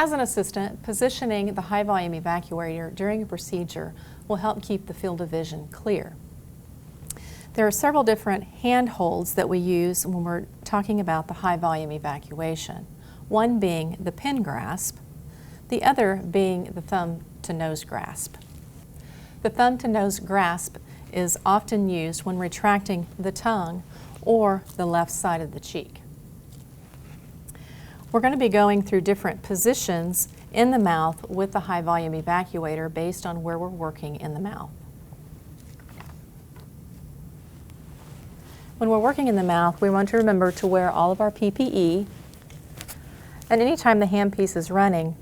As an assistant, positioning the high volume evacuator during a procedure will help keep the field of vision clear. There are several different handholds that we use when we're talking about the high volume evacuation. One being the pen grasp, the other being the thumb to nose grasp. The thumb to nose grasp is often used when retracting the tongue or the left side of the cheek. We're going to be going through different positions in the mouth with the high volume evacuator based on where we're working in the mouth. When we're working in the mouth, we want to remember to wear all of our PPE, and anytime the handpiece is running,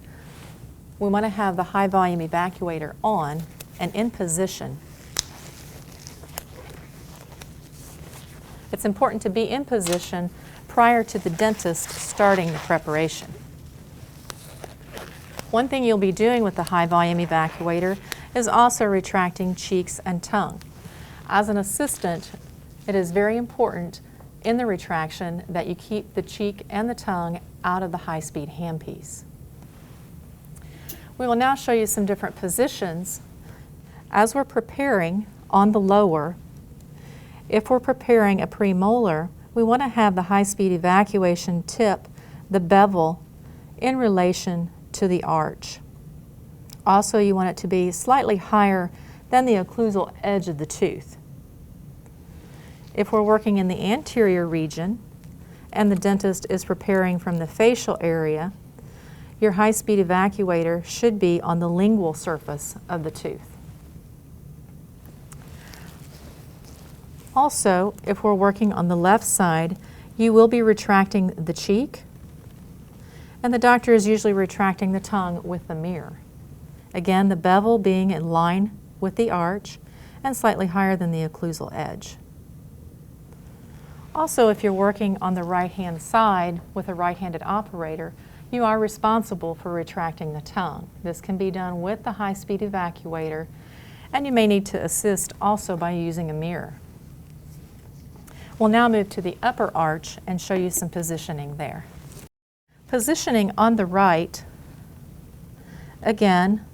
we want to have the high volume evacuator on and in position. It's important to be in position prior to the dentist starting the preparation. One thing you'll be doing with the high volume evacuator is also retracting cheeks and tongue. As an assistant, it is very important in the retraction that you keep the cheek and the tongue out of the high-speed handpiece. We will now show you some different positions. As we're preparing on the lower, if we're preparing a premolar, we want to have the high-speed evacuation tip, the bevel, in relation to the arch. Also, you want it to be slightly higher than the occlusal edge of the tooth. If we're working in the anterior region and the dentist is preparing from the facial area, your high-speed evacuator should be on the lingual surface of the tooth. Also, if we're working on the left side, you will be retracting the cheek, and the doctor is usually retracting the tongue with the mirror. Again, the bevel being in line with the arch and slightly higher than the occlusal edge. Also, if you're working on the right-hand side with a right-handed operator, you are responsible for retracting the tongue. This can be done with the high-speed evacuator, and you may need to assist also by using a mirror. We'll now move to the upper arch and show you some positioning there. Positioning on the right, again,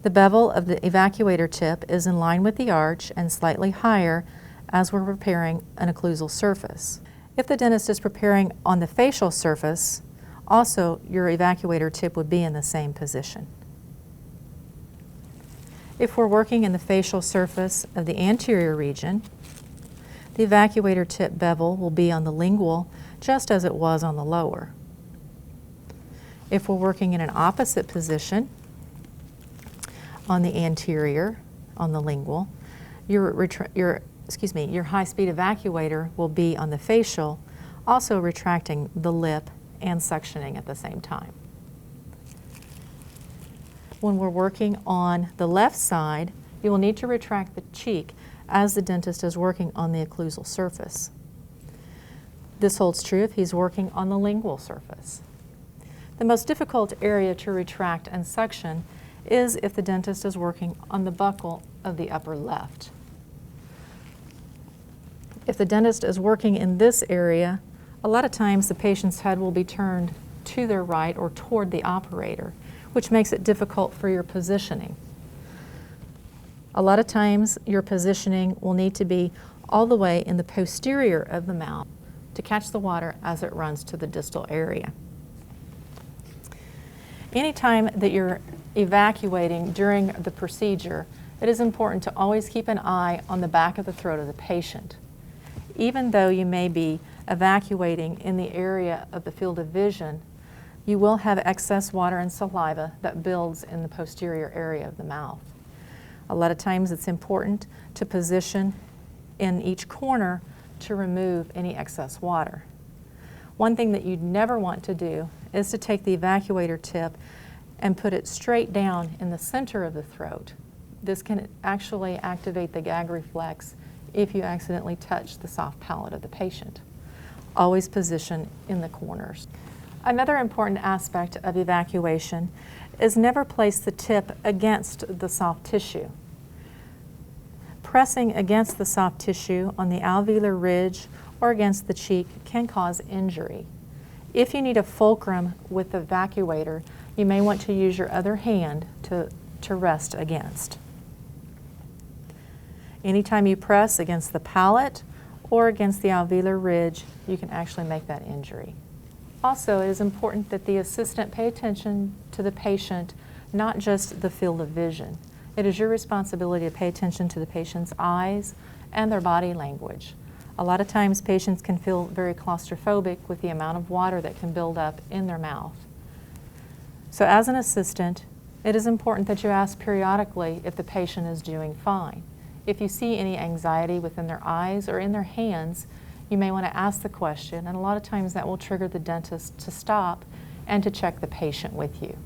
the bevel of the evacuator tip is in line with the arch and slightly higher as we're preparing an occlusal surface. If the dentist is preparing on the facial surface, also your evacuator tip would be in the same position. If we're working in the facial surface of the anterior region, the evacuator tip bevel will be on the lingual just as it was on the lower. If we're working in an opposite position on the anterior, on the lingual, your high-speed evacuator will be on the facial, also retracting the lip and suctioning at the same time. When we're working on the left side, you will need to retract the cheek as the dentist is working on the occlusal surface. This holds true if he's working on the lingual surface. The most difficult area to retract and suction is if the dentist is working on the buccal of the upper left. If the dentist is working in this area, a lot of times the patient's head will be turned to their right or toward the operator, which makes it difficult for your positioning. A lot of times your positioning will need to be all the way in the posterior of the mouth to catch the water as it runs to the distal area. Anytime that you're evacuating during the procedure, it is important to always keep an eye on the back of the throat of the patient. Even though you may be evacuating in the area of the field of vision, you will have excess water and saliva that builds in the posterior area of the mouth. A lot of times it's important to position in each corner to remove any excess water. One thing that you'd never want to do is to take the evacuator tip and put it straight down in the center of the throat. This can actually activate the gag reflex if you accidentally touch the soft palate of the patient. Always position in the corners. Another important aspect of evacuation is never place the tip against the soft tissue. Pressing against the soft tissue on the alveolar ridge or against the cheek can cause injury. If you need a fulcrum with the evacuator, you may want to use your other hand to rest against. Anytime you press against the palate or against the alveolar ridge, you can actually make that injury. Also, it is important that the assistant pay attention to the patient, not just the field of vision. It is your responsibility to pay attention to the patient's eyes and their body language. A lot of times patients can feel very claustrophobic with the amount of water that can build up in their mouth. So as an assistant, it is important that you ask periodically if the patient is doing fine. If you see any anxiety within their eyes or in their hands, you may want to ask the question, and a lot of times that will trigger the dentist to stop and to check the patient with you.